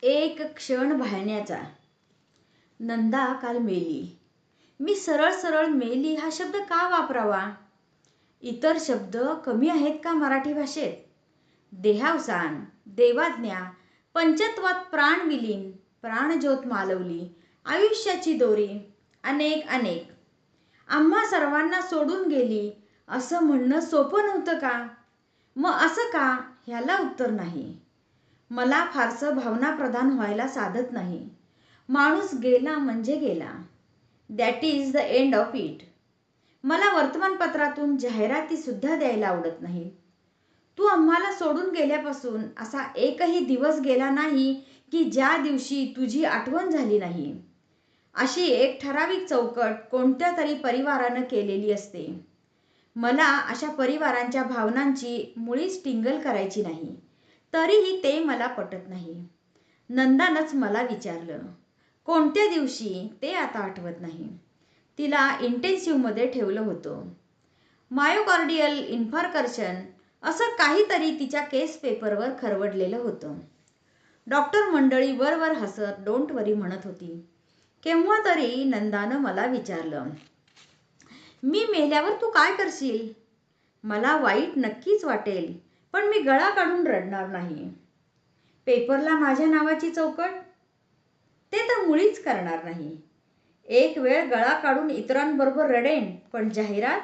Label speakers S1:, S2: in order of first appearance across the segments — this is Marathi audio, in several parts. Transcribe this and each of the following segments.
S1: एक क्षण भाळण्याचा. नंदा काल मेली. मी सरळ सरळ मेली हा शब्द का वापरावा? इतर शब्द कमी आहेत का मराठी भाषेत? देहावसान, देवाज्ञा, पंचत्वात प्राण विलीन, प्राणज्योत मालवली, आयुष्याची दोरी, अनेक अनेक. आम्हा सर्वांना सोडून गेली असं म्हणणं सोपं नव्हतं का? मग असं का? ह्याला उत्तर नाही. मला फारसं भावनाप्रधान व्हायला साधत नाही. माणूस गेला म्हणजे गेला. That is the end of it. मला वर्तमानपत्रातून जाहिराती सुद्धा द्यायला आवडत नाही. तू आम्हाला सोडून गेल्यापासून असा एकही दिवस गेला नाही की ज्या दिवशी तुझी आठवण झाली नाही. अशी एक ठराविक चौकट कोणत्या तरी परिवारानं केलेली असते. मला अशा परिवारांच्या भावनांची मुळीच टिंगल करायची नाही. तरीही ते मला पटत नाही. नंदानंच मला विचारलं. कोणत्या दिवशी ते आता आठवत नाही. तिला इंटेन्सिव्हमध्ये ठेवलं होतं. मायोकार्डियल इन्फार्क्शन असं काहीतरी तिच्या केस पेपरवर खरवडलेलं होतं. डॉक्टर मंडळी वरवर हसत डोंट वरी म्हणत होती. केव्हा तरी नंदानं मला विचारलं, मी मेल्यावर तू काय करशील? मला वाईट नक्कीच वाटेल, पण मी गळा काढून रडणार नाही. पेपरला माझ्या नावाची चौकट? ते तर मुळीच करणार नाही. एक वेळ गळा काढून इतरांबरोबर रडेन, पण जाहिरात?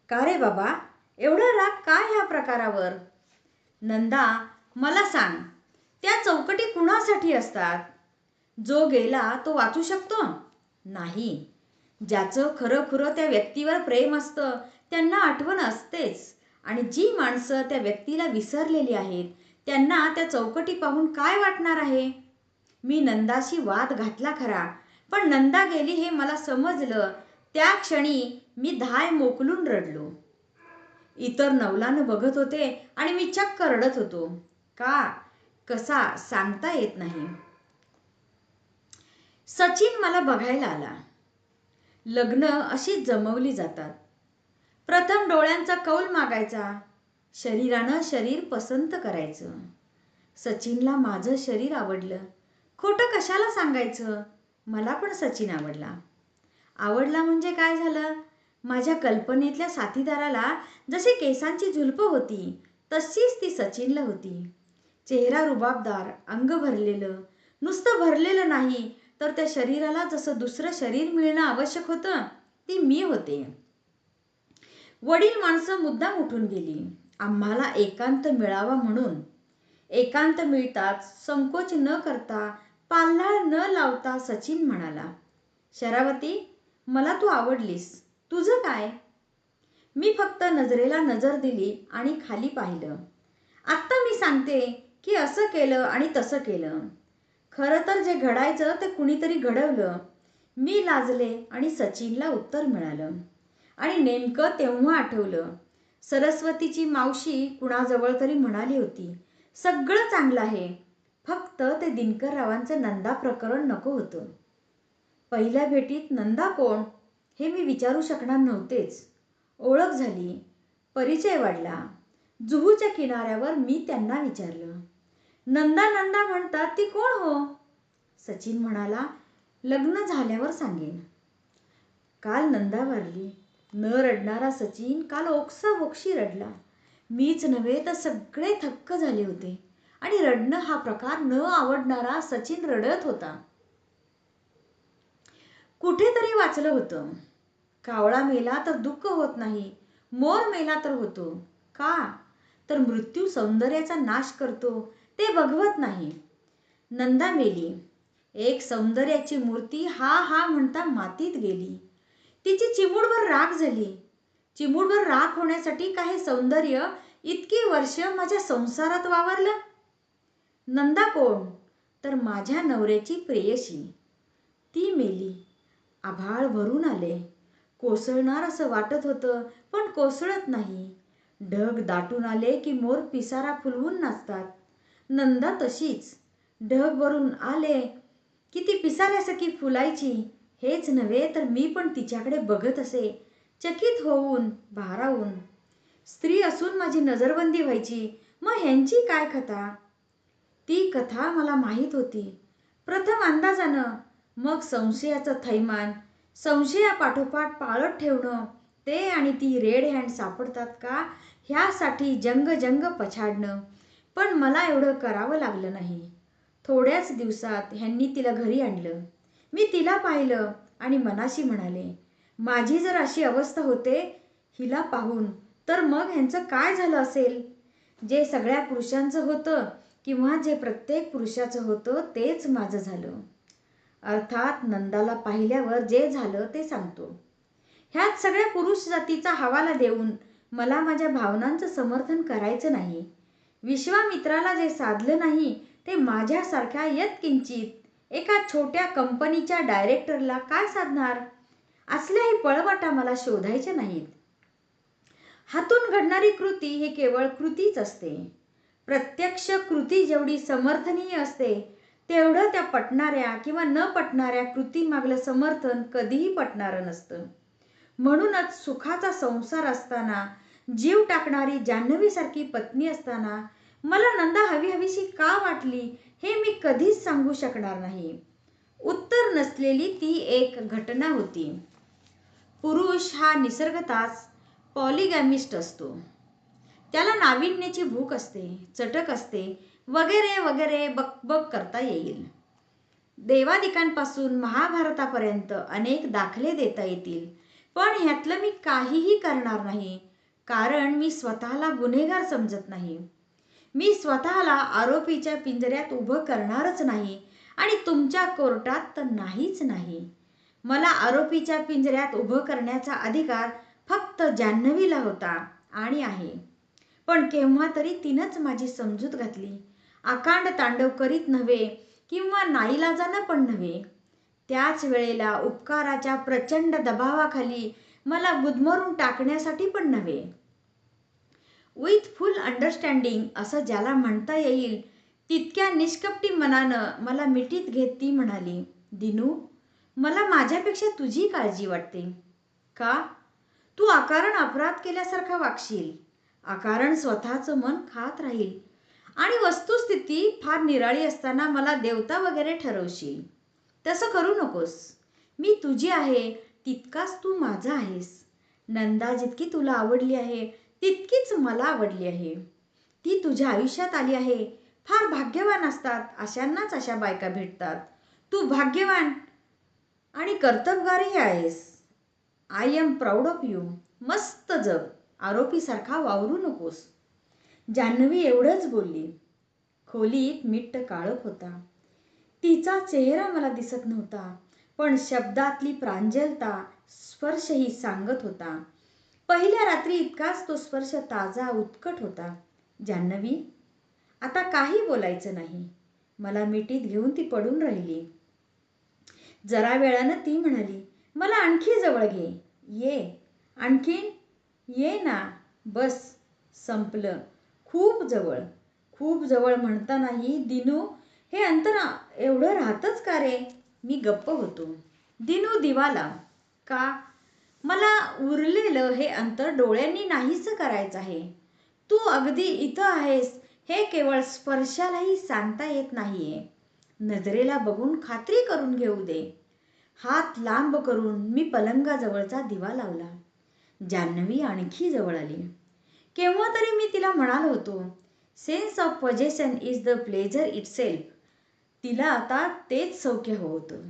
S1: का रे बाबा, एवढा राग काय ह्या प्रकारावर? नंदा, मला सांग, त्या चौकटी कुणासाठी असतात? जो गेला तो वाचू शकतो? नाही. ज्याचं खरं त्या व्यक्तीवर प्रेम असतं त्यांना आठवण असतेच. आणि जी माणसं त्या व्यक्तीला विसरलेली आहेत त्यांना त्या चौकटी पाहून काय वाटणार आहे? मी नंदाशी वाद घातला खरा, पण नंदा गेली हे मला समजलं त्या क्षणी मी धाय मोकलून रडलो. इतर नवलानं बघत होते आणि मी चक्क रडत होतो. का, कसा सांगता येत नाही. सचिन मला बघायला आला. लग्न अशीच जमवली जातात. प्रथम डोळ्यांचा कौल मागायचा, शरीरानं शरीर पसंत करायचं. सचिनला माझं शरीर आवडलं. खोटं कशाला सांगायचं? मला पण सचिन आवडला. आवडला म्हणजे काय झालं? माझ्या कल्पनेतल्या साथीदाराला जशी केसांची झुलपं होती तशीच ती सचिनला होती. चेहरा रुबाबदार, अंग भरलेलं. नुसतं भरलेलं नाही तर त्या शरीराला जसं दुसरं शरीर मिळणं आवश्यक होतं ती मी होते. वडील माणसं मुद्दाम उठून गेली आम्हाला एकांत मिळावा म्हणून. एकांत मिळताच संकोच न करता, पाल्हाळ न लावता सचिन म्हणाला, शरावती, मला तू आवडलीस. तुझं काय? मी फक्त नजरेला नजर दिली आणि खाली पाहिलं. आत्ता मी सांगते की असं केलं आणि तसं केलं. खरं तर जे घडायचं ते कुणीतरी घडवलं. मी लाजले आणि सचिनला उत्तर मिळालं. आणि नेमकं तेव्हा आठवलं, सरस्वतीची मावशी कुणाजवळ तरी म्हणाली होती, सगळं चांगलं आहे, फक्त ते दिनकररावांचं नंदा प्रकरण नको होतं. पहिल्या भेटीत नंदा कोण हे मी विचारू शकणार नव्हतेच. ओळख झाली, परिचय वाढला. जुहूच्या किनाऱ्यावर मी त्यांना विचारलं, नंदा नंदा म्हणतात ती कोण हो? सचिन म्हणाला, लग्न झाल्यावर सांगेन. काल नंदा वारली. न रडणारा सचिन काल ओक्साबोक्शी रडला. मीच नव्हे तर सगळे थक्क झाले होते. आणि रडणं हा प्रकार न आवडणारा सचिन रडत होता. कुठेतरी वाचलं होतं, कावळा मेला तर दुःख होत नाही, मोर मेला तर होतो. का? तर मृत्यू सौंदर्याचा नाश करतो ते बघवत नाही. नंदा मेली. एक सौंदर्याची मूर्ती हा हा म्हणता मातीत गेली. तिची चिमूटभर राख झाली. चिमूटभर राख होण्यासाठी काही सौंदर्य इतकी वर्ष माझ्या संसारात वावरलं. नंदा कोण? तर माझ्या नवऱ्याची प्रेयसी. ती मेली. आभाळ भरून आले. कोसळणार असं वाटत होतं, पण कोसळत नाही. ढग दाटून आले की मोर पिसारा फुलवून नाचतात. नंदा तशीच. ढग भरून आले की ती पिसाऱ्यासारखी फुलायची. हेच नव्हे तर मी पण तिच्याकडे बघत असे, चकित होऊन, भारावून. स्त्री असून माझी नजरबंदी व्हायची. मग ह्यांची काय कथा? ती कथा मला माहीत होती. प्रथम अंदाजानं, मग संशयाचं थैमान, संशयापाठोपाठ पाळत ठेवणं, ते आणि ती रेड हँड सापडतात का ह्यासाठी जंग पछाडणं. पण मला एवढं करावं लागलं नाही. थोड्याच दिवसात ह्यांनी तिला घरी आणलं. मी तिला पाहिलं आणि मनाशी म्हणाले, माझी जर अशी अवस्था होते हिला पाहून, तर मग ह्यांचं काय झालं असेल. जे सगळ्या पुरुषांचं होतं किंवा जे प्रत्येक पुरुषाचं होतं तेच माझं झालं. अर्थात नंदाला पाहिल्यावर जे झालं ते सांगतो. ह्यात सगळ्या पुरुष जातीचा हवाला देऊन मला माझ्या भावनांचं समर्थन करायचं नाही. विश्वामित्राला जे साधलं नाही ते माझ्यासारख्या यत्किंचित एका छोट्या कंपनीच्या डायरेक्टरला काय साधणार. असल्याही पळवाटा मला शोधायच्या नाहीत. हातून घडणारी कृती ही केवळ कृतीच असते. प्रत्यक्ष कृती जेवढी समर्थनीय असते तेवढं त्या पटणाऱ्या किंवा न पटणाऱ्या कृतीमागलं समर्थन कधीही पटणारं नसतं. म्हणूनच सुखाचा संसार असताना, जीव टाकणारी जान्हवीसारखी पत्नी असताना मला नंदा हवीहवीशी का वाटली हे मी कधीच सांगू शकणार नाही. उत्तर नसलेली ती एक घटना होती. पुरुष हा निसर्गतःच पॉलिगॅमिस्ट असतो. त्याला नाविन्याची भूक असते, चटक असते, वगैरे वगैरे बकबक करता येईल. देवादिकांपासून महाभारतापर्यंत अनेक दाखले देता येतील. पण ह्यातलं मी काहीही करणार नाही, कारण मी स्वतःला गुन्हेगार समजत नाही. मी स्वतःला आरोपीच्या पिंजऱ्यात उभं करणारच नाही आणि तुमच्या कोर्टात तर नाहीच नाही. मला आरोपीच्या पिंजऱ्यात उभं करण्याचा अधिकार फक्त जान्हवीला होता आणि आहे. पण केव्हा तरी तिनंच माझी समजूत घातली. आकांड तांडव करीत नव्हे किंवा नाईलाजानं पण नव्हे. त्याच वेळेला उपकाराच्या प्रचंड दबावाखाली मला गुदमरून टाकण्यासाठी पण नव्हे. विथ फुल अंडरस्टँडिंग असं ज्याला म्हणता येईल तितक्या निष्कपटी मनानं मला मिठीत घेत ती म्हणाली, दिनू, मला माझ्यापेक्षा तुझी काळजी वाटते. का? तू अकारण अपराध केल्यासारखा वागशील, अकारण स्वतःचं मन खात राहील आणि वस्तुस्थिती फार निराळी असताना मला देवता वगैरे ठरवशील. तसं करू नकोस. मी तुझी आहे तितकाच तू माझा आहेस. नंदा जितकी तुला आवडली आहे तितकीच मला आवडली आहे. ती तुझ्या आयुष्यात आली आहे. फार भाग्यवान असतात अशांनाच अशा बायका भेटतात. तू भाग्यवान आणि कर्तबगारही आहेस. I am proud of you. मस्त जग. आरोपीसारखा वावरू नकोस. जान्हवी एवढंच बोलली. खोलीत मिट्ट काळोख होता. तिचा चेहरा मला दिसत नव्हता, पण शब्दातली प्रांजलता स्पर्शही सांगत होता. पहिल्या रात्री इतकाच तो स्पर्श ताजा उत्कट होता. जान्हवी, आता काही बोलायचं नाही. मला मिठीत घेऊन ती पडून राहिली. जरा वेळानं ती म्हणाली, मला आणखी जवळ घे. ये. आणखीन? ये ना. बस. संपलं. खूप जवळ. खूप जवळ म्हणतानाही दिनू हे अंतर एवढं राहतच का रे? मी गप्प होतो. दिनू दिवा लाव. का? मला उरलेलं हे अंतर डोळ्यांनी नाहीसं करायचं आहे. तू अगदी इथं आहेस हे केवळ स्पर्शालाही सांगता येत नाहीये. नजरेला बघून खात्री करून घेऊ दे. हात लांब करून मी पलंगाजवळचा दिवा लावला. जान्हवी आणखी जवळ आली. केव्हा तरी मी तिला म्हणालो होतो, sense of possession is the pleasure itself. तिला आता तेच सौख्य हवं होतं.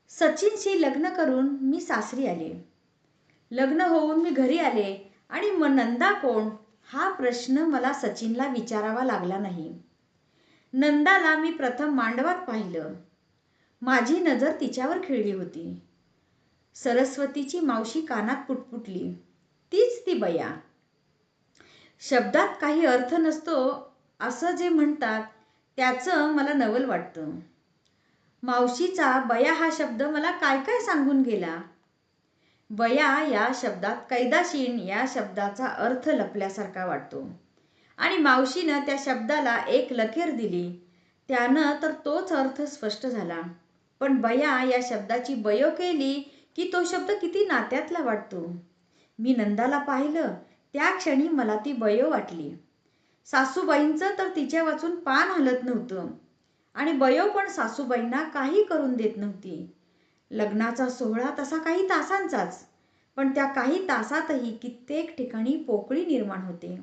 S1: सचिनशी लग्न करून मी सासरी आले. लग्न होऊन मी घरी आले आणि मग नंदा कोण हा प्रश्न मला सचिनला विचारावा लागला नाही. नंदाला मी प्रथम मांडवात पाहिलं. माझी नजर तिच्यावर खिळली होती. सरस्वतीची मावशी कानात पुटपुटली, तीच ती बया. शब्दात काही अर्थ नसतो असं जे म्हणतात त्याचं मला नवल वाटतं. मावशीचा बया हा शब्द मला काय काय सांगून गेला. बया या शब्दात कैदाशीन या शब्दाचा अर्थ लपल्यासारखा वाटतो आणि मावशीनं त्या शब्दाला एक लकीर दिली, त्यानं तर तोच अर्थ स्पष्ट झाला. पण बया या शब्दाची बयो केली की तो शब्द किती नात्यातला वाटतो. मी नंदाला पाहिलं त्या क्षणी मला ती बयो वाटली. सासूबाईंचं तर तिच्या वाचून पान हलत नव्हतं आणि बयो पण सासूबाईंना काही करून देत नव्हती. लग्नाचा सोहळा तसा काही तासांचाच, पण त्या काही तासातही कित्येक ठिकाणी पोकळी निर्माण होते.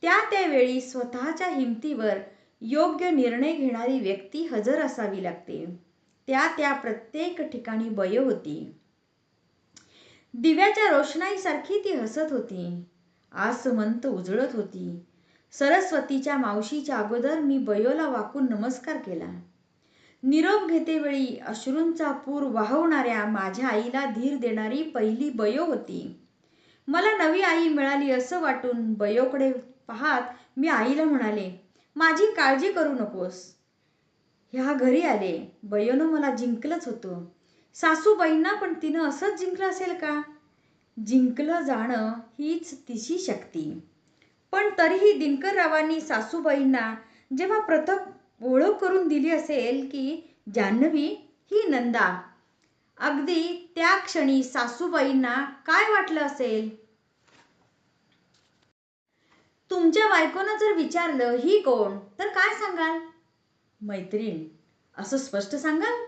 S1: त्यावेळी स्वतःच्या हिमतीवर योग्य निर्णय घेणारी व्यक्ती हजर असावी लागते. त्या प्रत्येक ठिकाणी बयो होती. दिव्याच्या रोषणाईसारखी ती हसत होती, आसमंत उजळत होती. सरस्वतीच्या मावशीच्या अगोदर मी बयोला वाकून नमस्कार केला. निरोप घेतेवेळी अश्रूंचा पूर वाहवणाऱ्या माझ्या आईला धीर देणारी पहिली बयो होती. मला नवी आई मिळाली असं वाटून बयोकडे पाहत मी आईला म्हणाले, माझी काळजी करू नकोस. ह्या घरी आले, बयोनं मला जिंकलंच होतं. सासूबाईंना पण तिनं असंच जिंकलं असेल का? जिंकलं जाणं हीच तिची शक्ती. पण तरीही दिनकररावांनी सासूबाईंना जेव्हा प्रथम ओळख करून दिली असेल की जान्हवी ही नंदा, अगदी त्या क्षणी सासूबाईंना काय वाटलं असेल? तुमच्या बायकोनं जर विचारलं ही कोण, तर काय सांगाल? मैत्रीण, असं स्पष्ट सांगाल?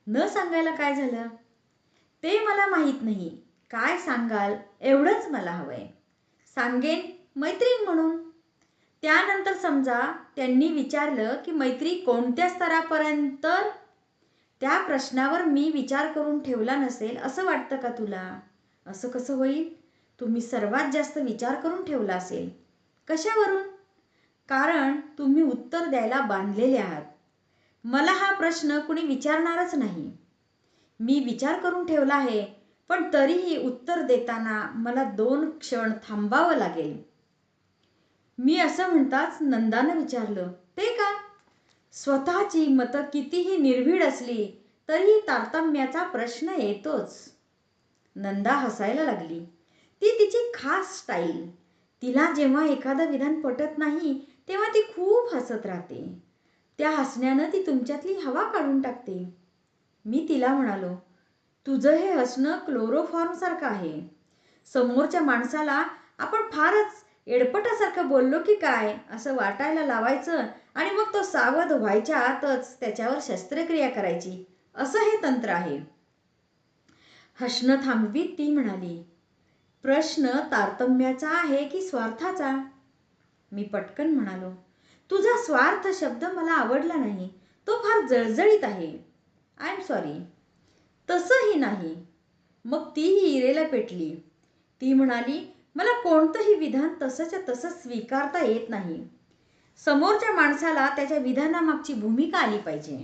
S1: न सांगायला काय झालं? ते मला माहीत नाही. काय सांगाल एवढंच मला हवंय. सांगेन मैत्रीण म्हणून. त्यानंतर समजा त्यांनी विचारलं की मैत्री कोणत्या स्तरापर्यंत, त्या प्रश्नावर मी विचार करून ठेवला नसेल असं वाटतं का तुला? असं कसं होईल? तुम्ही सर्वात जास्त विचार करून ठेवला असेल. कशावरून? कारण तुम्ही उत्तर द्यायला बांधलेले आहात. मला हा प्रश्न कुणी विचारणारच नाही. मी विचार करून ठेवला आहे, पण तरीही उत्तर देताना मला 2 क्षण थांबावं लागेल. मी असं म्हणताच नंदानं विचारलं, ते का? स्वतःची मतं कितीही निर्भीड असली तरी तारतम्याचा प्रश्न येतोच. नंदा हसायला लागली. ती तिची खास स्टाईल. तिला जेव्हा एखादं विधान पटत नाही तेव्हा ती खूप हसत राहते. त्या हसण्यानं ती तुमच्यातली हवा काढून टाकते. मी तिला म्हणालो, तुझं हे हसणं क्लोरोफॉर्मसारखं आहे. समोरच्या माणसाला आपण फारच एडपटासारखं बोललो की काय असं वाटायला लावायचं आणि मग तो सावध व्हायच्या आतच त्याच्यावर शस्त्रक्रिया करायची, असं हे तंत्र आहे. हसणं थांबवीत ती म्हणाली, प्रश्न तारतम्याचा आहे की स्वार्थाचा? मी पटकन म्हणालो, तुझा स्वार्थ शब्द मला आवडला नाही. तो फार जळजळीत आहे. I am sorry. तसंही नाही. मग तीही इरेला पेटली. ती म्हणाली, मला कोणतंही विधान तसंच्या तसं स्वीकारता येत नाही. समोरच्या माणसाला त्याच्या विधानामागची भूमिका आली पाहिजे.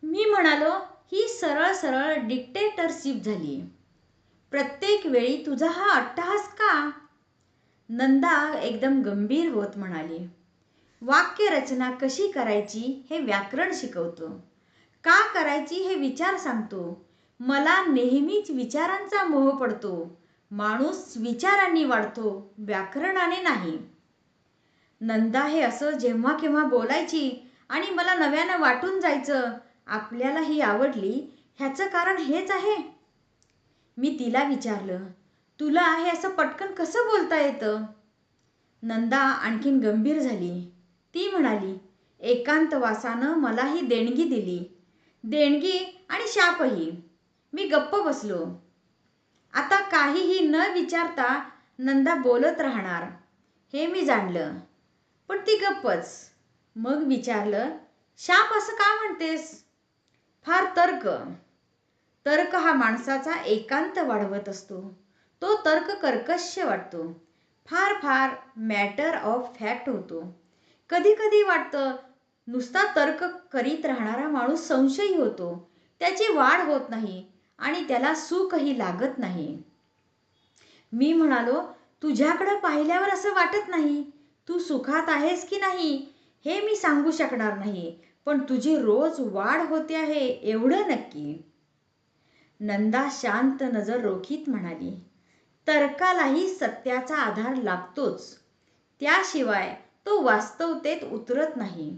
S1: मी म्हणालो, ही सरळ सरळ डिक्टेटरशिप झाली. प्रत्येक वेळी तुझा हा अट्टहास का? नंदा एकदम गंभीर होत म्हणाली, वाक्यरचना कशी करायची हे व्याकरण शिकवतो. का करायची हे विचार सांगतो. मला नेहमीच विचारांचा मोह पडतो. माणूस विचारांनी वाढतो, व्याकरणाने नाही. नंदा हे असं जेव्हा केव्हा बोलायची आणि मला नव्यानं वाटून जायचं आपल्याला ही आवडली, ह्याचं कारण हेच आहे. मी तिला विचारलं, तुला हे असं पटकन कसं बोलता येतं? नंदा आणखीन गंभीर झाली. ती म्हणाली, एकांतवासानं मला ही देणगी दिली. देणगी आणि शापही. मी गप्प बसलो. आता काहीही न विचारता नंदा बोलत राहणार हे मी जाणलं, पण ती गप्पच. मग विचारलं, शाप असं का म्हणतेस? फार तर्क हा माणसाचा एकांत वाढवत असतो. तो तर्क कर्कश वाटतो. फार फार मॅटर ऑफ फॅक्ट होतो. कधी कधी वाटतं नुसता तर्क करीत राहणारा माणूस संशयी होतो. त्याची वाढ होत नाही आणि त्याला सुखही लागत नाही. मी म्हणालो, तुझ्याकडे पाहिल्यावर असं वाटत नाही. तू सुखात आहेस की नाही हे मी सांगू शकणार नाही, पण तुझी रोज वाढ होते आहे एवढं नक्की. नंदा शांत नजर रोखीत म्हणाली, तर्कालाही सत्याचा आधार लागतोच. त्याशिवाय तो वास्तवतेत उतरत नाही.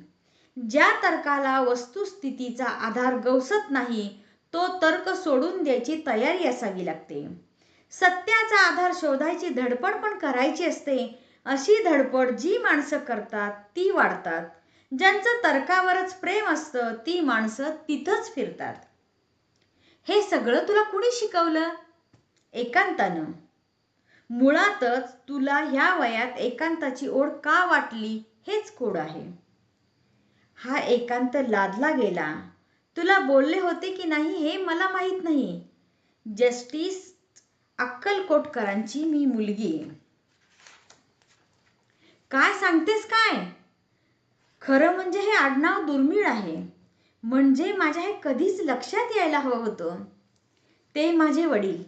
S1: ज्या तर्काला वस्तुस्थितीचा आधार गवसत नाही, तो तर्क सोडून द्यायची तयारी असावी लागते. सत्याचा आधार शोधायची धडपड पण करायची असते, अशी धडपड जी माणसं करतात ती वाढतात. ज्यांचं तर्कावरच प्रेम असतं ती माणसं तिथंच फिरतात. हे सगळं तुला कुणी शिकवलं? एकांतानं. मुळातच तुला ह्या वयात एकांताची ओढ का वाटली हेच कोड आहे. हा एकांत लादला गेला. तुला बोलले होते की नाही हे मला माहीत नाही. जस्टिस अक्कलकोटकरांची मी मुलगी. काय सांगतेस काय? खरं म्हणजे हे आडनाव दुर्मिळ आहे. म्हणजे माझ्या हे कधीच लक्षात यायला हवं होतं. ते माझे वडील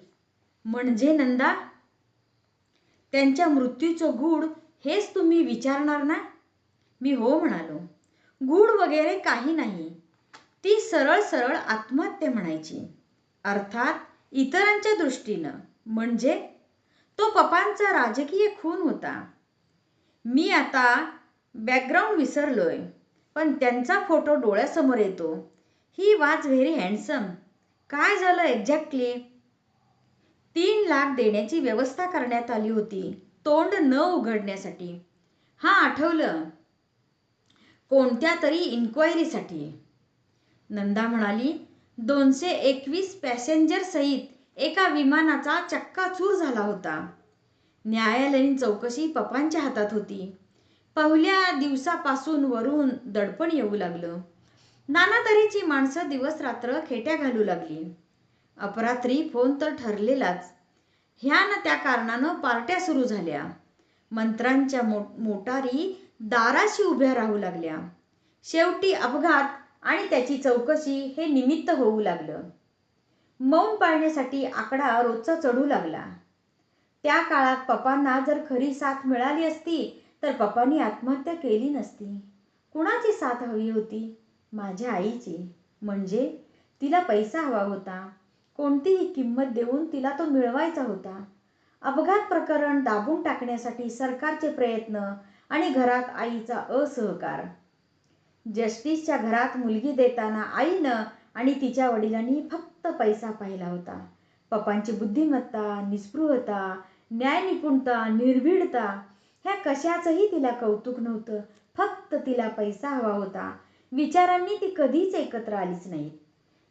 S1: म्हणजे नंदा. त्यांच्या मृत्यूचं गूढ हेच तुम्ही विचारणार ना? मी हो म्हणालो. गूढ वगैरे काही नाही. ती सरळ सरळ आत्महत्या म्हणायची. अर्थात इतरांच्या दृष्टीनं. म्हणजे तो पप्पांचा राजकीय खून होता. मी आता बॅकग्राऊंड विसरलोय पण त्यांचा फोटो डोळ्यासमोर येतो. He was very handsome. काय झालं एक्झॅक्टली? 3 लाख देण्याची व्यवस्था करण्यात आली होती तोंड न उघडण्यासाठी. हा आठवलं. कोणत्या तरी इन्क्वायरीसाठी. नंदा म्हणाली, 221 पॅसेंजर सहित एका विमानाचा चक्काचूर झाला होता. न्यायालयीन चौकशी पप्पांच्या हातात होती. पहिल्या दिवसापासून वरून दडपण येऊ लागलं. नाना तऱ्हेची माणसं दिवस रात्र खेट्या घालू लागली. अपरात्री फोन तर ठरलेलाच. ह्या ना त्या कारणानं पार्ट्या सुरू झाल्या. मंत्र्यांच्या मोटारी दाराशी उभ्या राहू लागल्या. शेवटी अपघात आणि त्याची चौकशी हे निमित्त होऊ लागलं. मौन पाळण्यासाठी आकडा रोजचा चढू लागला. त्या काळात पप्पांना जर खरी साथ मिळाली असती तर पप्पांनी आत्महत्या केली नसती. कुणाची साथ हवी होती? माझ्या आईची. म्हणजे तिला पैसा हवा होता. कोणतीही किंमत देऊन तिला तो मिळवायचा होता. अपघात प्रकरण दाबून टाकण्यासाठी सरकारचे प्रयत्न आणि घरात आईचा असहकार. जस्टिसच्या घरात मुलगी देताना आईनं आणि तिच्या वडिलांनी फक्त पैसा पाहिला होता. पप्पांची बुद्धिमत्ता, निस्पृहता, न्यायनिपुणता, निर्भीडता ह्या कशाचंही तिला कौतुक नव्हतं. फक्त तिला पैसा हवा होता. विचारांनी ती कधीच एकत्र आलीच नाही.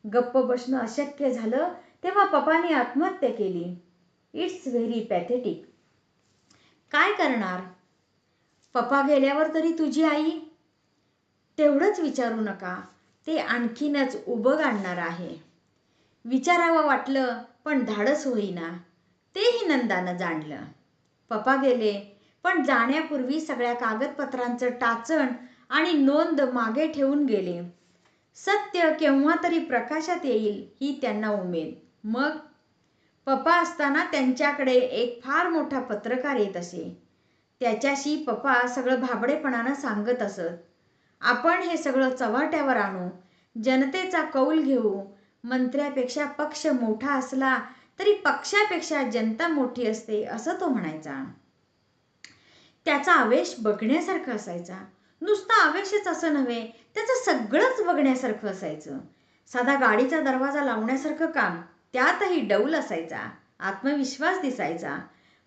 S1: गप्प बसणं अशक्य झालं तेव्हा पप्पांनी आत्महत्या केली. It's very pathetic. काय करणार? पप्पा गेल्यावर तरी तुझी आई? तेवढंच विचारू नका. ते आणखीनच उबग आणणार आहे. विचारावं वाटलं पण धाडस होईना. तेही नंदानं जाणलं. पप्पा गेले पण जाण्यापूर्वी सगळ्या कागदपत्रांचं टाचण आणि नोंद मागे ठेवून गेले. सत्य केव्हा तरी प्रकाशात येईल ही त्यांना उमेद. मग पप्पा असताना त्यांच्याकडे एक फार मोठा पत्रकार येत असे. त्याच्याशी पप्पा सगळं भाबडेपणानं सांगत असत. आपण हे सगळं चव्हाट्यावर आणू. जनतेचा कौल घेऊ. मंत्र्यापेक्षा पक्ष मोठा असला तरी पक्षापेक्षा जनता मोठी असते असं तो म्हणायचा. त्याचा आवेश बघण्यासारखं असायचा. नुसता आवेशच असं नव्हे, त्याचं सगळंच बघण्यासारखं असायचं. साधा गाडीचा दरवाजा लावण्यासारखं काम. त्यातही डौल असायचा. आत्मविश्वास दिसायचा.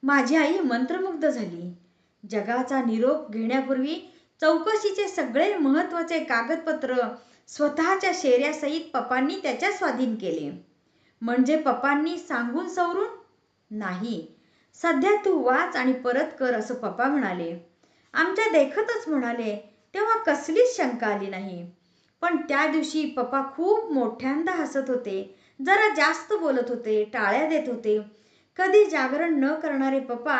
S1: माझी आई मंत्रमुग्ध झाली. जगाचा निरोप घेण्यापूर्वी चौकशीचे सगळे महत्त्वाचे कागदपत्र स्वतःच्या शेऱ्यासहित पप्पांनी त्याच्या स्वाधीन केले. म्हणजे पप्पांनी सांगून सवरून? नाही. सध्या तू वाच आणि परत कर असं पप्पा म्हणाले. आमच्या देखतच म्हणाले तेव्हा कसलीच शंका आली नाही. पण त्या दिवशी पप्पा खूप मोठ्यांदा हसत होते. जरा जास्त बोलत होते. टाळ्या देत होते. कधी जागरण न करणारे पप्पा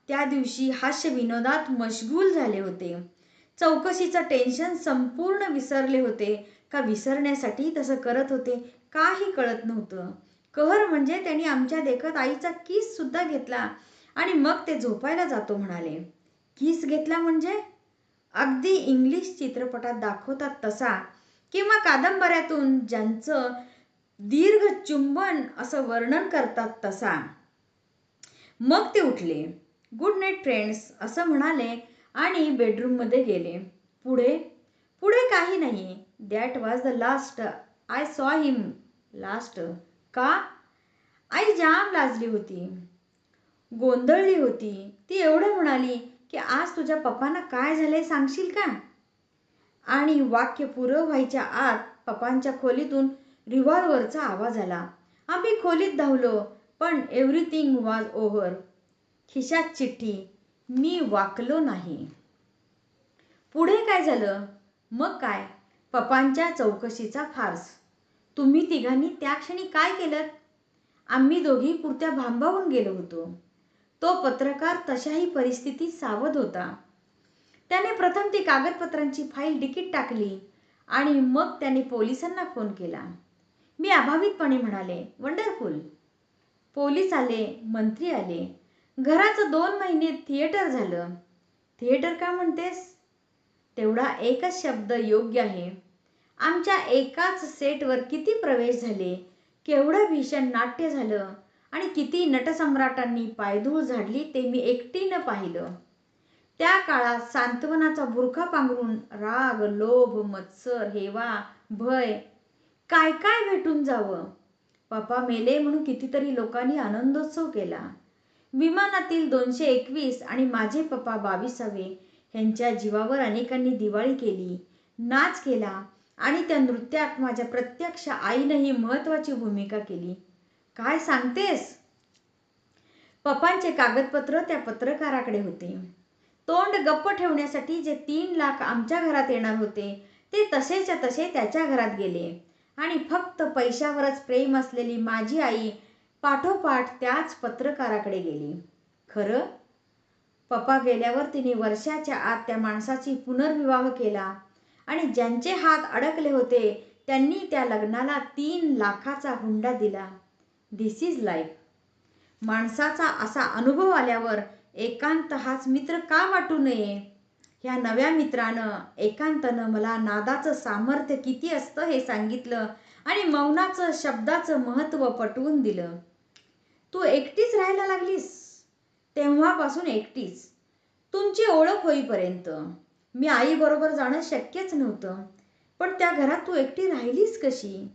S1: त्या दिवशी हास्य विनोदात मशगूल झाले होते. चौकशीचं टेन्शन संपूर्ण विसरले होते का विसरण्यासाठी तसं करत होते काही कळत नव्हतं. कहर म्हणजे त्यांनी आमच्या देखत आईचा किस सुद्धा घेतला आणि मग ते झोपायला जातो म्हणाले. किस घेतला म्हणजे? अगदी इंग्लिश चित्रपटात दाखवतात तसा किंवा कादंबऱ्यातून ज्यांचं दीर्घ चुंबन असं वर्णन करतात तसा. मग ते उठले. गुड नाईट फ्रेंड्स असं म्हणाले आणि बेडरूममध्ये गेले. पुढे? पुढे काही नाही. That was the last I saw him. Last. का? आई जाम लाजली होती. गोंधळली होती. ती एवढं म्हणाली की आज तुझ्या पप्पांना काय झालंय सांगशील का? आणि वाक्य पुरं व्हायच्या आत पप्पांच्या खोलीतून रिव्हॉल्व्हरचा आवाज आला. आम्ही खोलीत धावलो, पण एव्हरीथिंग वॉज ओव्हर. खिशात चिठ्ठी. मी वाकलो नाही. पुढे काय झालं? मग काय? पप्पांच्या चौकशीचा फार्स. तुम्ही तिघांनी त्या क्षणी काय केलं? आम्ही दोघी पुरत्या भांबावून गेलो होतो. तो पत्रकार तशाही परिस्थितीत सावध होता. त्याने प्रथम ती कागदपत्रांची फाईल डिकीत टाकली आणि मग त्याने पोलिसांना फोन केला. मी अभावितपणे म्हणाले, वंडरफुल. पोलीस आले, मंत्री आले. घराचं 2 महिने थिएटर झालं. थिएटर का म्हणतेस? तेवढा एकच शब्द योग्य आहे. आमच्या एकाच सेटवर किती प्रवेश झाले, केवढं भीषण नाट्य झालं आणि किती नटसम्राटांनी पायधूळ झाडली ते मी एकटीनं पाहिलं. त्या काळात सांत्वनाचा बुरखा पांघरून राग, लोभ, मत्सर, हेवा, भय काय काय भेटून जावं. पप्पा मेले म्हणून कितीतरी लोकांनी आनंदोत्सव केला. विमानातील 221 आणि माझे पप्पा 22वे ह्यांच्या जीवावर अनेकांनी दिवाळी केली, नाच केला आणि त्या नृत्यात माझ्या प्रत्यक्ष आईनंही महत्वाची भूमिका केली. काय सांगतेस? पप्पांचे कागदपत्र त्या पत्रकाराकडे होते. तोंड गप्प ठेवण्यासाठी जे 3 लाख आमच्या घरात येणार होते ते तसेच्या तसे त्याच्या घरात गेले आणि फक्त पैशावरच प्रेम असलेली माझी आई पाठोपाठ त्याच पत्रकाराकडे गेली. खरं? पप्पा गेल्यावर तिने वर्षाच्या आत त्या माणसाची पुनर्विवाह केला आणि ज्यांचे हात अडकले होते त्यांनी त्या लग्नाला 3 लाखाचा हुंडा दिला. This is life. माणसाचा असा अनुभव आल्यावर एकांत हाच मित्र का वाटू नये? ह्या नव्या मित्रानं एकांतानं मला नादाचं सामर्थ्य किती असतं हे सांगितलं आणि मौनाचं, शब्दाचं महत्त्व पटवून दिलं. तू एकटीच राहायला लागलीस? तेव्हापासून एकटीच. तुमची ओळख होईपर्यंत. मी आईबरोबर जाणं शक्यच नव्हतं. पण त्या घरात तू एकटी राहिलीस कशी?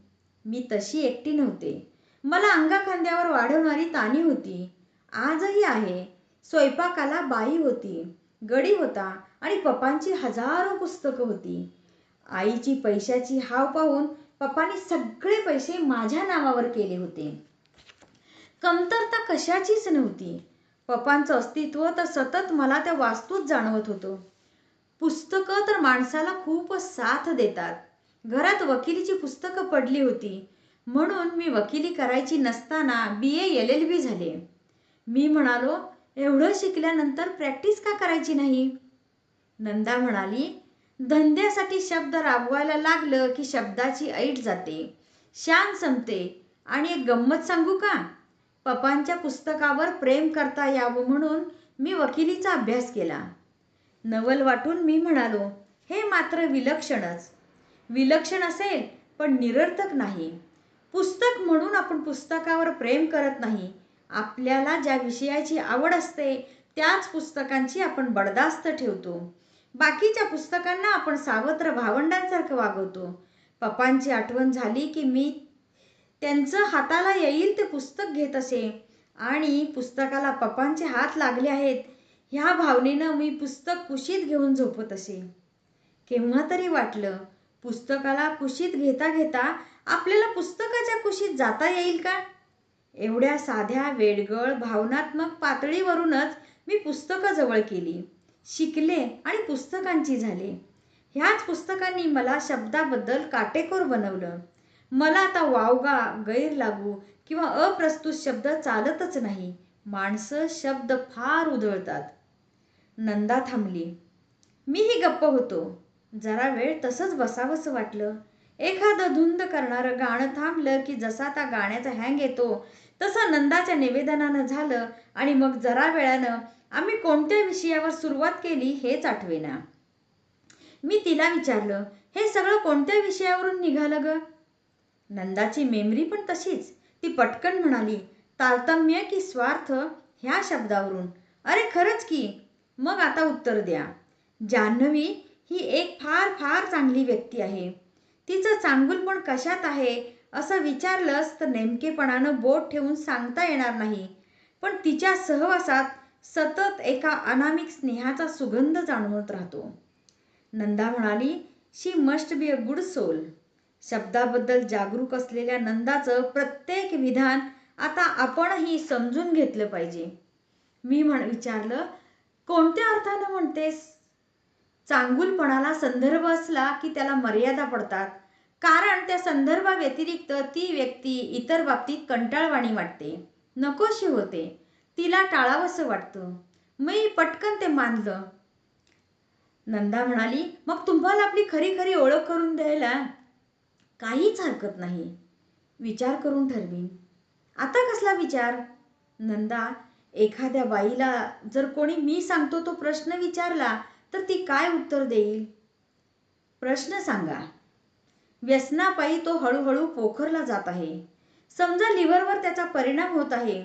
S1: मी तशी एकटी नव्हते. मला अंगाखांद्यावर वाढवणारी तानी होती. आजही आहे. स्वयंपाकाला बाई होती, गडी होता आणि पप्पांची हजारो पुस्तकं होती. आईची पैशाची हाव पाहून पप्पांनी सगळे पैसे माझ्या नावावर केले होते. कमतरता कशाचीच नव्हती. पप्पांचं अस्तित्व तर सतत मला त्या वास्तूत जाणवत होतं. पुस्तकं तर माणसाला खूपच साथ देतात. घरात वकिलीची पुस्तकं पडली होती म्हणून मी वकिली करायची नसताना BA LLB झाले. मी म्हणालो, एवढं शिकल्यानंतर प्रॅक्टिस का करायची नाही? नंदा म्हणाली, धंद्यासाठी शब्द राबवायला लागलं की शब्दाची ऐट जाते, शान संपते. आणि एक गंमत सांगू का? पप्पांच्या पुस्तकावर प्रेम करता यावं म्हणून मी वकिलीचा अभ्यास केला. नवल वाटून मी म्हणालो, हे मात्र विलक्षणच. विलक्षण असेल पण निरर्थक नाही. पुस्तक म्हणून आपण पुस्तकावर प्रेम करत नाही. आपल्याला ज्या विषयाची आवड असते त्याच पुस्तकांची आपण बडदास्त ठेवतो. बाकीच्या पुस्तकांना आपण सावत्र भावंडांसारखं वागवतो. पप्पांची आठवण झाली की मी त्यांचं हाताला येईल ते पुस्तक घेत असे आणि पुस्तकाला पप्पांचे हात लागले आहेत ह्या भावनेनं मी पुस्तक कुशीत घेऊन झोपत असे. केव्हा तरी वाटलं, पुस्तकाला कुशीत घेता घेता आपल्याला पुस्तकाच्या कुशीत जाता येईल का? एवढ्या साध्या, वेडगळ, भावनात्मक पातळीवरूनच मी पुस्तकं जवळ केली, शिकले आणि पुस्तकांची झाले. ह्याच पुस्तकांनी मला शब्दाबद्दल काटेकोर बनवलं. मला आता वावगा, गैर लागू किंवा अप्रस्तुत शब्द चालतच नाही. माणसं शब्द फार उधळतात. नंदा थांबली. मीही गप्प होतो. जरा वेळ तसंच बसावंसं वाटलं. एखादं धुंद करणारं गाणं थांबलं की जसा त्या गाण्याचा हँग येतो तसं नंदाच्या निवेदनानं झालं आणि मग जरा वेळानं आम्ही कोणत्या विषयावर सुरुवात केली हेच आठवेना. मी तिला विचारलं, हे सगळं कोणत्या विषयावरून निघालं ग? नंदाची मेमरी पण तशीच. ती पटकन म्हणाली, तारतम्य की स्वार्थ ह्या शब्दावरून. अरे खरंच की. मग आता उत्तर द्या. जान्हवी ही एक फार फार चांगली व्यक्ती आहे. तिचं चांगुलपण कशात आहे असं विचारलंस तर नेमकेपणानं बोट ठेवून सांगता येणार नाही. पण तिच्या सहवासात सतत एका अनामिक स्नेहाचा सुगंध जाणवत राहतो. नंदा म्हणाली, she must be a good soul. शब्दाबद्दल जागरूक असलेल्या नंदाचं प्रत्येक विधान आता आपणही समजून घेतलं पाहिजे. मी विचारलं, कोणत्या अर्थानं म्हणतेस? चांगुलपणाला संदर्भ असला की त्याला मर्यादा पडतात, कारण त्या संदर्भाव्यतिरिक्त ती व्यक्ती इतर बाबतीत कंटाळवाणी वाटते, नकोशी होते, तिला टाळावंसं वाटतं. मी पटकन ते मानलं. नंदा म्हणाली, मग तुम्हाला आपली खरी खरी ओळख करून द्यायला काहीच हरकत नाही. विचार करून ठरवीन. आता कसला विचार? नंदा, एखाद्या बाईला जर कोणी मी सांगतो तो प्रश्न विचारला तर ती काय उत्तर देईल? प्रश्न सांगा. व्यसनापायी तो हळूहळू पोखरला जात आहे. समजा लिव्हरवर त्याचा परिणाम होत आहे.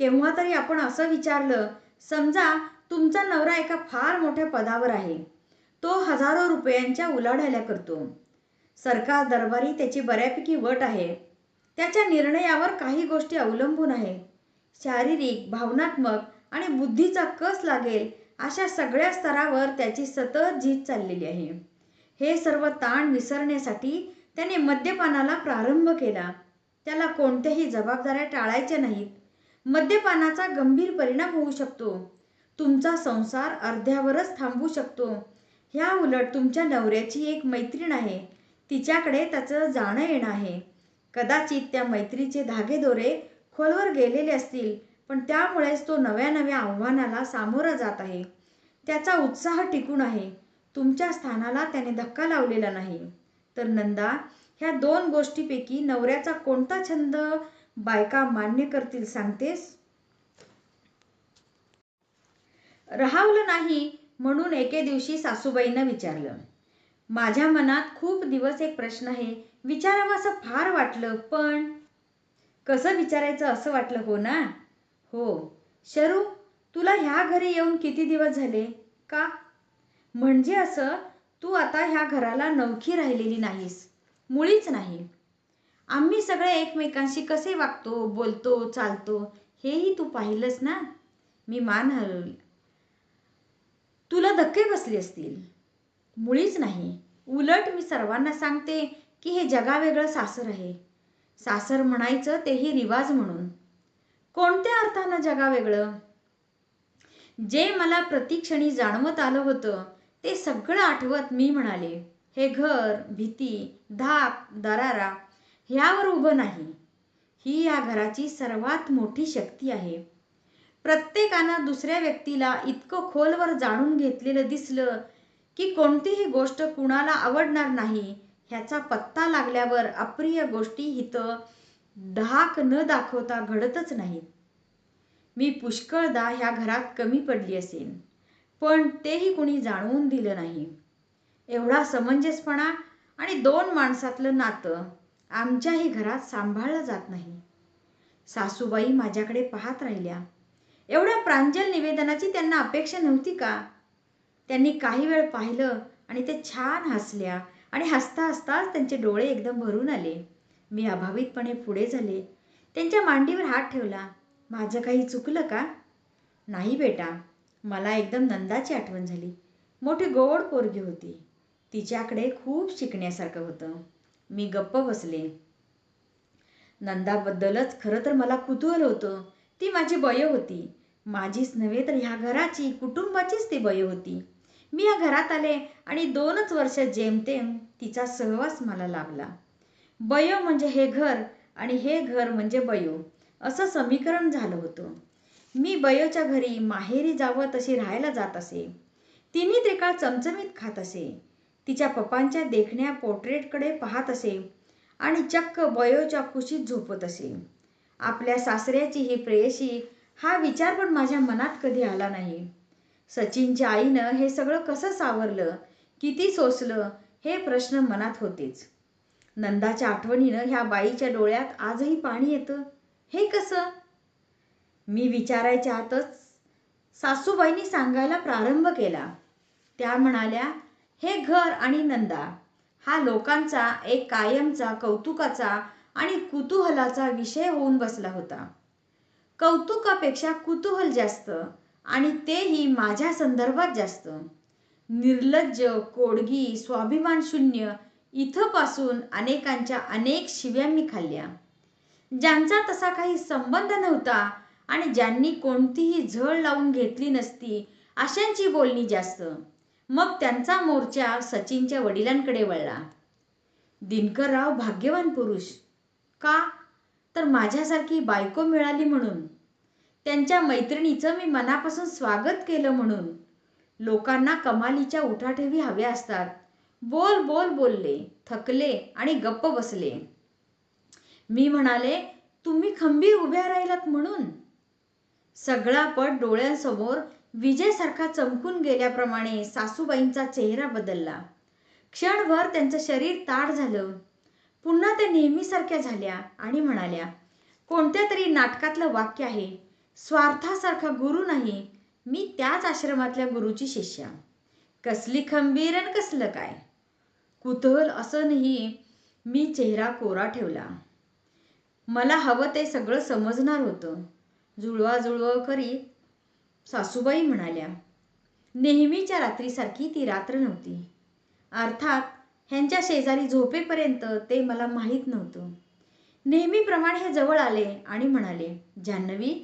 S1: केव्हा तरी आपण असं विचारलं, समजा तुमचा नवरा एका फार मोठ्या पदावर आहे. तो हजारो रुपयांच्या उलाढाल्या करतो. सरकार दरबारी त्याची बऱ्यापैकी वट आहे. त्याच्या निर्णयावर काही गोष्टी अवलंबून आहेत. शारीरिक, भावनात्मक आणि बुद्धीचा कस लागेल अशा सगळ्या स्तरावर त्याची सतत झीज चाललेली आहे. हे सर्व ताण विसरण्यासाठी त्याने मद्यपानाला प्रारंभ केला. त्याला कोणत्याही जबाबदाऱ्या टाळायच्या नाहीत. मद्यपानाचा गंभीर परिणाम होऊ शकतो. तुमचा संसार अर्ध्यावरच थांबू शकतो. ह्या उलट तुमच्या नवऱ्याची एक मैत्रीण आहे. तिच्याकडे त्याचं जाणं येणं आहे. कदाचित त्या मैत्रीचे धागेदोरे खोलवर गेलेले असतील, पण त्यामुळेच तो नव्या नव्या आव्हानाला सामोरा जात आहे. त्याचा उत्साह टिकून आहे. तुमच्या स्थानाला त्याने धक्का लावलेला नाही. तर नंदा, ह्या दोन गोष्टींपैकी नवऱ्याचा कोणता छंद बायका मान्य करतील सांगतेस? राहावलं नाही म्हणून एके दिवशी सासूबाईंना विचारलं. माझ्या मनात खूप दिवस एक प्रश्न आहे, विचारावं असं फार वाटलं, पण कसं विचारायचं असं वाटलं. हो ना? हो. शरू, तुला ह्या घरी येऊन किती दिवस झाले? का? म्हणजे असं, तू आता ह्या घराला नवखी राहिलेली नाहीस, मुळीच नाही. आम्ही सगळे एकमेकांशी कसे वागतो, बोलतो, चालतो हेही तू पाहिलंस ना? मी मान हलवली. तुला धक्के बसले असतील. मुळीच नाही. उलट मी सर्वांना सांगते की हे जगावेगळं सासर आहे. सासर म्हणायचं तेही रिवाज म्हणून. कोणत्या अर्थानं जगावेगळं? जे मला प्रतिक्षणी जाणवत आलं होतं ते सगळं आठवत मी म्हणाले, हे घर, भीती, धाक, दरारा ह्यावर उभं नाही. ही या घराची सर्वात मोठी शक्ती आहे. प्रत्येकानं दुसऱ्या व्यक्तीला इतकं खोलवर जाणून घेतलेलं दिसलं की कोणतीही गोष्ट कुणाला आवडणार नाही ह्याचा पत्ता लागल्यावर अप्रिय गोष्टी इथं धाक न दाखवता घडतच नाहीत. मी पुष्कळदा ह्या घरात कमी पडली असेन, पण तेही कुणी जाणवून दिलं नाही. एवढा समंजसपणा आणि दोन माणसातलं नातं आमच्याही घरात सांभाळलं जात नाही. सासूबाई माझ्याकडे पाहत राहिल्या. एवढ्या प्रांजल निवेदनाची त्यांना अपेक्षा नव्हती का? त्यांनी काही वेळ पाहिलं आणि ते छान हसल्या आणि हसता हसताच त्यांचे डोळे एकदम भरून आले. मी अभावितपणे पुढे झाले. त्यांच्या मांडीवर हात ठेवला. माझं काही चुकलं का? नाही बेटा. मला एकदम नंदाची आठवण झाली. मोठी गोड पोरगी होती. तिच्याकडे खूप शिकण्यासारखं होतं. मी गप्प बसले. नंदाबद्दलच खरं तर मला कुतूहल होतं. ती माझी बय होती. माझीच नव्हे तर ह्या घराची, कुटुंबाचीच ती बय होती. मी या घरात आले आणि 2च वर्ष जेमतेम तिचा सहवास मला लाभला. बयो म्हणजे हे घर आणि हे घर म्हणजे बयो असं समीकरण झालं होतं. मी बयोच्या घरी माहेरी जावं तशी राहायला जात असे. तिन्ही त्रिकाळ चमचमीत खात असे. तिच्या पप्पांच्या देखण्या पोर्ट्रेटकडे पाहत असे आणि चक्क बयोच्या कुशीत झोपत असे. आपल्या सासऱ्याची ही प्रेयसी हा विचार पण माझ्या मनात कधी आला नाही. सचिनच्या आईनं हे सगळं कसं सावरलं, किती सोसलं हे प्रश्न मनात होतेच. नंदाच्या आठवणीनं ह्या बाईच्या डोळ्यात आजही पाणी येतं. हे कसं? मी विचारायच्या आतच सासूबाईंनी सांगायला प्रारंभ केला. त्या म्हणाल्या, हे घर आणि नंदा हा लोकांचा एक कायमचा कौतुकाचा आणि कुतूहलाचा विषय होऊन बसला होता. कौतुकापेक्षा कुतूहल जास्त आणि तेही माझ्या संदर्भात जास्त. निर्लज्ज, कोडगी, स्वाभिमान शून्य इथपासून अनेकांच्या अनेक शिव्या मी खाल्ल्या. ज्यांचा तसा काही संबंध नव्हता आणि ज्यांनी कोणतीही झळ लावून घेतली नसती अशांची बोलणी जास्त. मग त्यांचा मोर्चा सचिनच्या वडिलांकडे वळला. दिनकरराव भाग्यवान पुरुष. का? तर माझ्यासारखी बायको मिळाली म्हणून. त्यांच्या मैत्रिणीचं मी मनापासून स्वागत केलं म्हणून. लोकांना कमालीच्या उठाठेवी हव्या असतात. बोल बोल बोलले, थकले आणि गप्प बसले. मी म्हणाले, तुम्ही खंबीर उभ्या राहिलात म्हणून. सगळा पट डोळ्यांसमोर विजेसारखा चमकून गेल्याप्रमाणे सासूबाईंचा चेहरा बदलला. क्षणभर त्यांचं शरीर ताठ झालं. पुन्हा त्या नेहमीसारख्या झाल्या आणि म्हणाल्या, कोणत्या तरी नाटकातलं वाक्य आहे, स्वार्थासारखा गुरु नाही, मी त्याच आश्रमातल्या गुरुची शिष्या. कसली खंबीर आणि कसलं काय. कुतूहल असूनही मी चेहरा कोरा ठेवला. मला हवं ते सगळं समजणार होतं. जुळवाजुळव करीत सासूबाई म्हणाल्या, नेहमीच्या रात्रीसारखी ती रात्र नव्हती. अर्थात ह्यांच्या शेजारी झोपेपर्यंत ते मला माहीत नव्हतं. नेहमीप्रमाणे हे जवळ आले आणि म्हणाले, जान्हवी,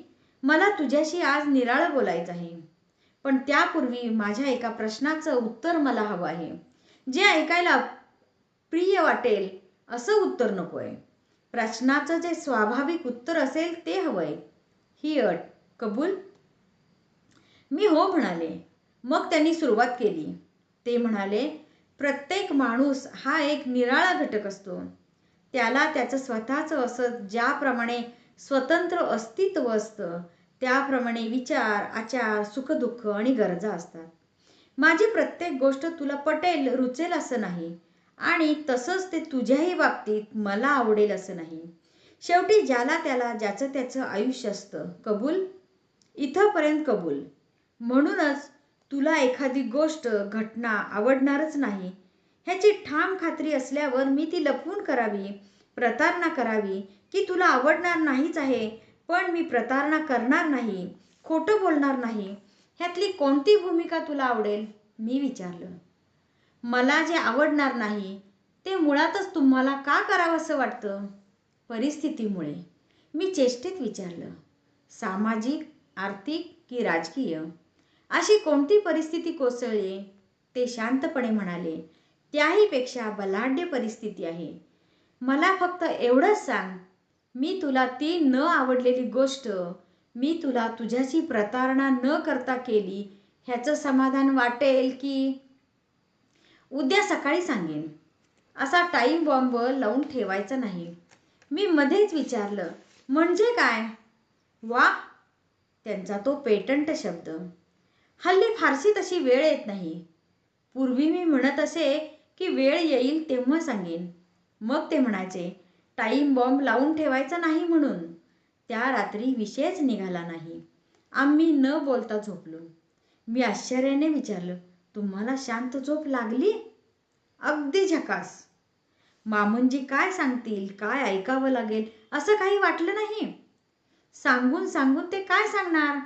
S1: मला तुझ्याशी आज निराळं बोलायचं आहे. पण त्यापूर्वी माझ्या एका प्रश्नाचं उत्तर मला हवं आहे. जे ऐकायला प्रिय वाटेल असं उत्तर नकोय. प्रश्नाचं जे स्वाभाविक उत्तर असेल ते हवंय. ही अट कबूल? मी हो म्हणाले. मग त्यांनी सुरुवात केली. ते म्हणाले, प्रत्येक माणूस हा एक निराळा घटक असतो. त्याला त्याचं स्वतःचं असं ज्याप्रमाणे स्वतंत्र अस्तित्व असतं त्याप्रमाणे विचार, आचार, सुखदुःख आणि गरजा असतात. माझी प्रत्येक गोष्ट तुला पटेल, रुचेल असं नाही आणि तसंच ते तुझ्याही बाबतीत मला आवडेल असं नाही. शेवटी ज्याला त्याला ज्याचं त्याचं आयुष्य असतं. कबूल? इथंपर्यंत कबूल. म्हणूनच तुला एखादी गोष्ट, घटना आवडणारच नाही ह्याची ठाम खात्री असल्यावर मी ती लपवून करावी, प्रतारणा करावी की तुला आवडणार नाहीच आहे पण मी प्रतारणा करणार नाही, खोटं बोलणार नाही, ह्यातली कोणती भूमिका तुला आवडेल? मी विचारलं. मला जे आवडणार नाही ते मुळातच तुम्हाला का करावंसं वाटतं? परिस्थितीमुळे. मी चेष्टेत विचारलं. सामाजिक, आर्थिक की राजकीय? अशी कोणती परिस्थिती कोसळली? ते शांतपणे म्हणाले, त्याहीपेक्षा बलाढ्य परिस्थिती आहे. मला फक्त एवढंच सांग, मी तुला ती न आवडलेली गोष्ट मी तुला तुझ्याशी प्रतारणा न करता केली ह्याचं समाधान वाटेल की? उद्या सकाळी सांगेन. असा टाईम बॉम्ब लावून ठेवायचा नाही. मी मध्येच विचारलं, म्हणजे काय? वा, त्यांचा तो पेटंट शब्द. हल्ली फारशी तशी वेळ येत नाही. पूर्वी मी म्हणत असे की वेळ येईल तेव्हा सांगेन. मग ते म्हणायचे, टाईम बॉम्ब लावून ठेवायचा नाही म्हणून. त्या रात्री विषयच निघाला नाही. आम्ही न बोलता झोपलो. मी आश्चर्याने विचारलं, तुम्हाला शांत झोप लागली? अगदी झकास. मामनजी काय सांगतील, काय ऐकावं लागेल असं काही वाटलं नाही. सांगून सांगून ते काय सांगणार?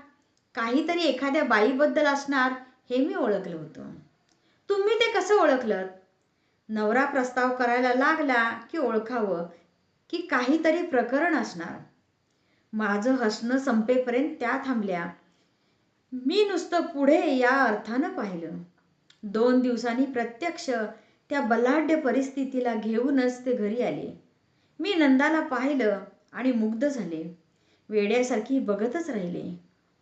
S1: काहीतरी एखाद्या बाईबद्दल असणार हे मी ओळखलं होतं. तुम्ही ते कसं ओळखलंत? नवरा प्रस्ताव करायला लागला की ओळखावं की काहीतरी प्रकरण असणार. माझं हसणं संपेपर्यंत त्या थांबल्या. मी नुसतं पुढे या अर्थानं पाहिलं. 2 दिवसांनी प्रत्यक्ष त्या बलाढ्य परिस्थितीला घेऊनच ते घरी आले. मी नंदाला पाहिलं आणि मुग्ध झाले. वेड्यासारखी बघतच राहिले.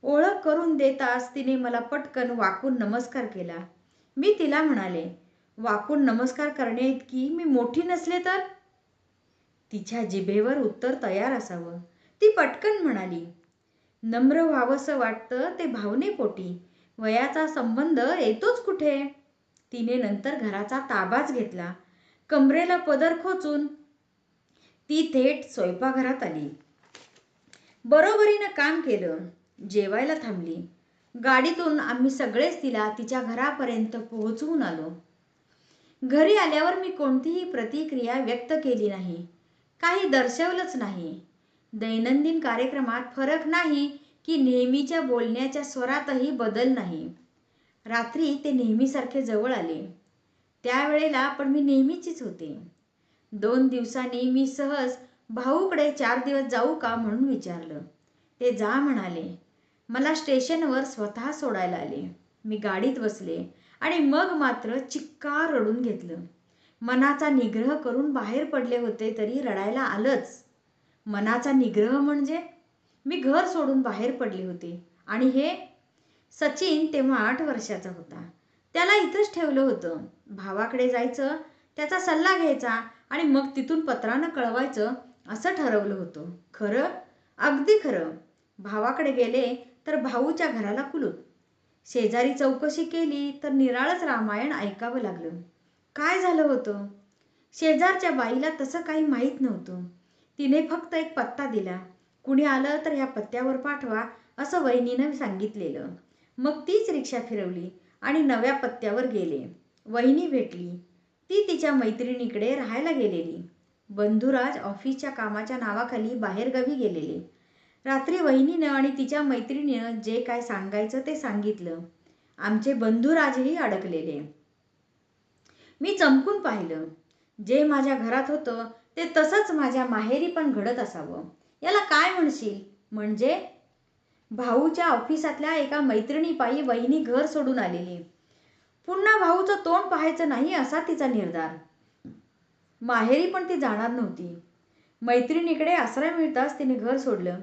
S1: ओळख करून देताच तिने मला पटकन वाकून नमस्कार केला. मी तिला म्हणाले, वाकून नमस्कार करण्याइतकी मी मोठी नसले तर? तिच्या जिभेवर उत्तर तयार असावं. ती पटकन म्हणाली, नम्र व्हावंसं वाटतं ते भावनेपोटी. वयाचा संबंध येतोच कुठे? तिने नंतर घराचा ताबाच घेतला. कमरेला पदर खोचून ती थेट स्वयंपाकघरात आली. बरोबरीनं काम केलं. जेवायला थांबली. गाडीतून आम्ही सगळेच तिला तिच्या घरापर्यंत पोहोचवून आलो. घरी आल्यावर मी कोणतीही प्रतिक्रिया व्यक्त केली नाही. काही दर्शवलंच नाही. दैनंदिन कार्यक्रमात फरक नाही की नेहमीच्या बोलण्याच्या स्वरातही बदल नाही. रात्री ते नेहमीसारखे जवळ आले. त्यावेळेला पण मी नेहमीचीच होते. 2 दिवसांनी मी सहज भाऊकडे 4 दिवस जाऊ का म्हणून विचारलं. ते जा म्हणाले. मला स्टेशनवर स्वतः सोडायला आले. मी गाडीत बसले आणि मग मात्र चिक्कार रडून घेतलं. मनाचा निग्रह करून बाहेर पडले होते तरी रडायला आलंच. मनाचा निग्रह म्हणजे मी घर सोडून बाहेर पडले होते आणि हे सचिन तेव्हा 8 वर्षाचा होता. त्याला इथंच ठेवलं होतं. भावाकडे जायचं, त्याचा सल्ला घ्यायचा आणि मग तिथून पत्रानं कळवायचं असं ठरवलं होतं. खरं, अगदी खरं. भावाकडे गेले तर भाऊच्या घराला कुलूप. शेजारी चौकशी केली तर निराळच रामायण ऐकावं लागलं. काय झालं होतं? शेजारच्या बाईला तसं काही माहीत नव्हतं. तिने फक्त एक पत्ता दिला. कुणी आलं तर ह्या पत्त्यावर पाठवा असं वहिनीनं सांगितलेलं. मग तीच रिक्षा फिरवली आणि नव्या पत्त्यावर गेले. वहिनी भेटली. ती तिच्या मैत्रिणीकडे राहायला गेलेली. बंधुराज ऑफिसच्या कामाच्या नावाखाली बाहेरगावी गेलेले. रात्री वहिनीनं आणि तिच्या मैत्रिणीनं जे काय सांगायचं ते सांगितलं. आमचे बंधुराजही अडकलेले. मी चमकून पाहिलं. जे माझ्या घरात होतं ते तसंच माझ्या माहेरी पण घडत असावं. याला काय म्हणशील? म्हणजे भाऊच्या ऑफिसातल्या एका मैत्रिणीपायी वहिनी घर सोडून आलेली. पुन्हा भाऊचं तोंड पाहायचं नाही असा तिचा निर्धार. माहेरी पण ती जाणार नव्हती. मैत्रिणीकडे आश्रय मिळताच तिने घर सोडलं.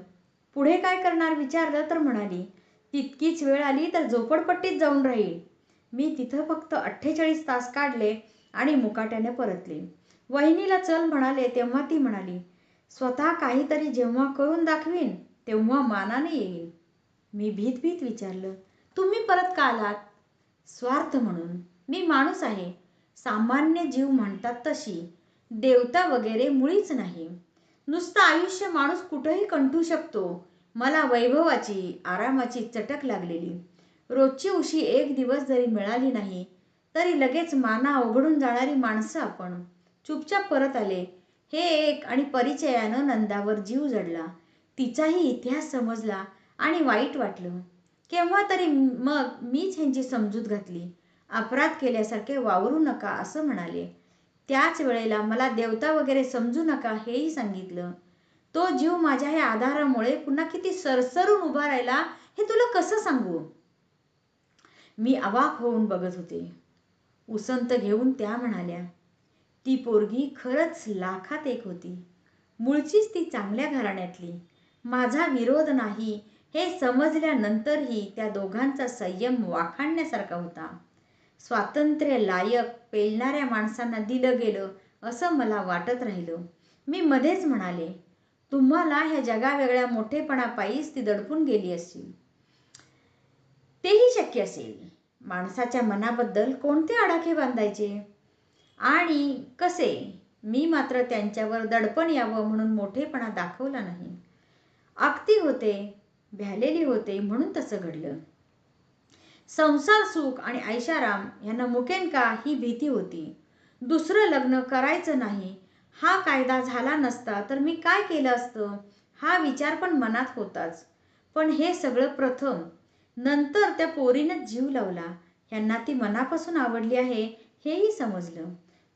S1: पुढे काय करणार विचारलं तर म्हणाली, तितकीच वेळ आली तर झोपडपट्टीत जाऊन राहील. मी तिथं फक्त 48 तास काढले आणि मुकाट्याने परतले. वहिनीला चल म्हणाले तेव्हा ती म्हणाली, स्वतः काहीतरी जेव्हा करून दाखवीन तेव्हा मानाने येईन. मी भीत भीत विचारलं, तुम्ही परत का आलात? स्वार्थ म्हणून. मी माणूस आहे. सामान्य जीव म्हणतात तशी. देवता वगैरे मुळीच नाही. नुसतं आयुष्य माणूस कुठंही कंठू शकतो. मला वैभवाची, आरामाची चटक लागलेली. रोजची उशी एक दिवस जरी मिळाली नाही तरी लगेच माना उघडून जाणारी माणसं आपण. चुपचाप परत आले. हे एक आणि परिचयानं नंदावर जीव जडला. तिचाही इतिहास समजला आणि वाईट वाटलं. केव्हा तरी मग मीच ह्यांची समजूत घातली. अपराध केल्यासारखे वावरू नका असं म्हणाले. त्याच वेळेला मला देवता वगैरे समजू नका हेही सांगितलं. तो जीव माझ्या ह्या आधारामुळे पुन्हा किती सरसरून उभा राहिला हे तुला कसं सांगू? मी अवाक होऊन बघत होते. उसंत घेऊन त्या म्हणाल्या, ती पोरगी खरंच लाखात एक होती. मूळचीच ती चांगल्या घराण्यातली. माझा विरोध नाही हे समजल्यानंतरही त्या दोघांचा संयम वाखाणण्यासारखा होता. स्वातंत्र्य लायक पेलणाऱ्या माणसांना दिलं गेलं असं मला वाटत राहिलं. मी मध्येच म्हणाले, तुम्हाला ह्या जगावेगळ्या मोठेपणापायीच ती दडपून गेली असेल. तेही शक्य असेल. माणसाच्या मनाबद्दल कोणते आडाखे बांधायचे आणि कसे? मी मात्र त्यांच्यावर दडपण यावं म्हणून मोठेपणा दाखवला नाही. अगदी होते, भ्यालेली होते म्हणून तसं घडलं. संसार सुख आणि ऐशाराम यांना मुकेन का ही भीती होती. दुसरं लग्न करायचं नाही हा कायदा झाला नसता तर मी काय केलं असतं हा विचार पण मनात होताच. पण हे सगळं प्रथम. नंतर त्या पोरीनं जीव लावला. ह्यांना ती मनापासून आवडली आहे हेही समजलं.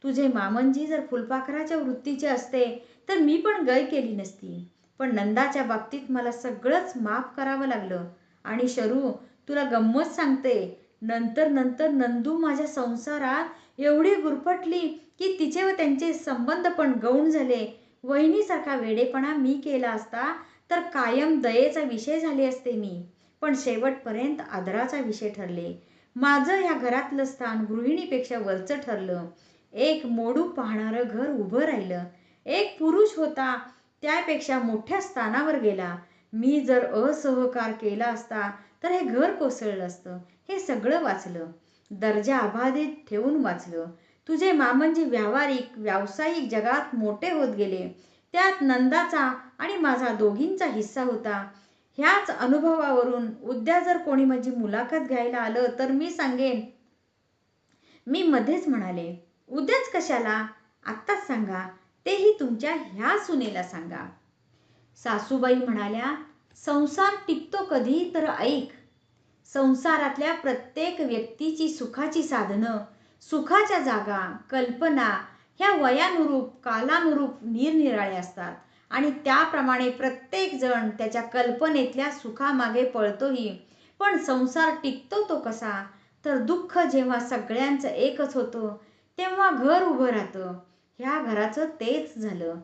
S1: तुझे मामनजी जर फुलपाखराच्या वृत्तीचे असते तर मी पण गय केली नसती. पण नंदाच्या बाबतीत मला सगळंच माफ करावं लागलं. आणि शरू, तुला गंमत सांगते, नंतर नंतर नंदू माझ्या संसारात एवढी गुरफटली की तिचे व त्यांचे संबंध पण गौण झाले. वहिनीसारखा वेडेपणा मी केला असता तर कायम दयेचा विषय झाले असते मी. पण शेवटपर्यंत आदराचा विषय ठरले. माझं ह्या घरातलं स्थान गृहिणीपेक्षा वरचं ठरलं. एक मोडू पाहणारं घर उभं राहिलं. एक पुरुष होता त्यापेक्षा मोठ्या स्थानावर गेला. मी जर असहकार केला असता तर हे घर कोसळलं असतं. हे सगळं वाचलं. दर्जा अबाधित ठेवून वाचलं. तुझे मामनजी व्यावहारिक व्यावसायिक जगात मोठे होत गेले. त्यात नंदाचा आणि माझा दोघींचा हिस्सा होता. ह्याच अनुभवावरून उद्या जर कोणी माझी मुलाखत घ्यायला आलं तर मी सांगेन. मी मध्येच म्हणाले, उद्याच कशाला? आत्ताच सांगा. तेही तुमच्या ह्या सुनेला सांगा. सासूबाई म्हणाल्या, संसार टिकतो कधी तर ऐक. संसारातल्या प्रत्येक व्यक्तीची सुखाची साधनं, सुखाच्या जागा, कल्पना ह्या वयानुरूप, कालानुरूप निरनिराळ्या असतात आणि त्याप्रमाणे प्रत्येक जण त्याच्या कल्पनेतल्या सुखामागे पळतोही. पण संसार टिकतो तो कसा? तर दुःख जेव्हा सगळ्यांचं एकच होतं, तेव्हा घर उभं राहतं. ह्या घराचं तेच झालं.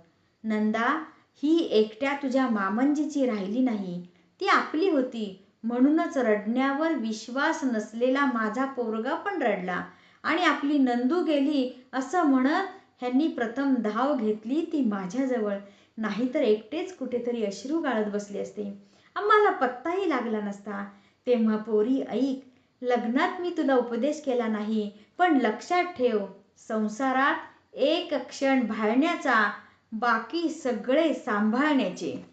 S1: नंदा, ही एकट्या तुझ्या मामंजीची राहिली नाही, ती आपली होती. म्हणूनच रडण्यावर विश्वास नसलेला माझा पोरगा पण रडला आणि आपली नंदू गेली असं म्हणत ह्यांनी प्रथम धाव घेतली ती माझ्याजवळ. नाहीतर एकटेच कुठेतरी अश्रू गाळत बसले असते. आम्हाला पत्ताही लागला नसता. तेव्हा पोरी ऐक, लग्नात मी तुला उपदेश केला नाही, पण लक्षात ठेव, संसारात एक क्षण भाळण्याचा, बाकी सगळे सांभाळण्याचे.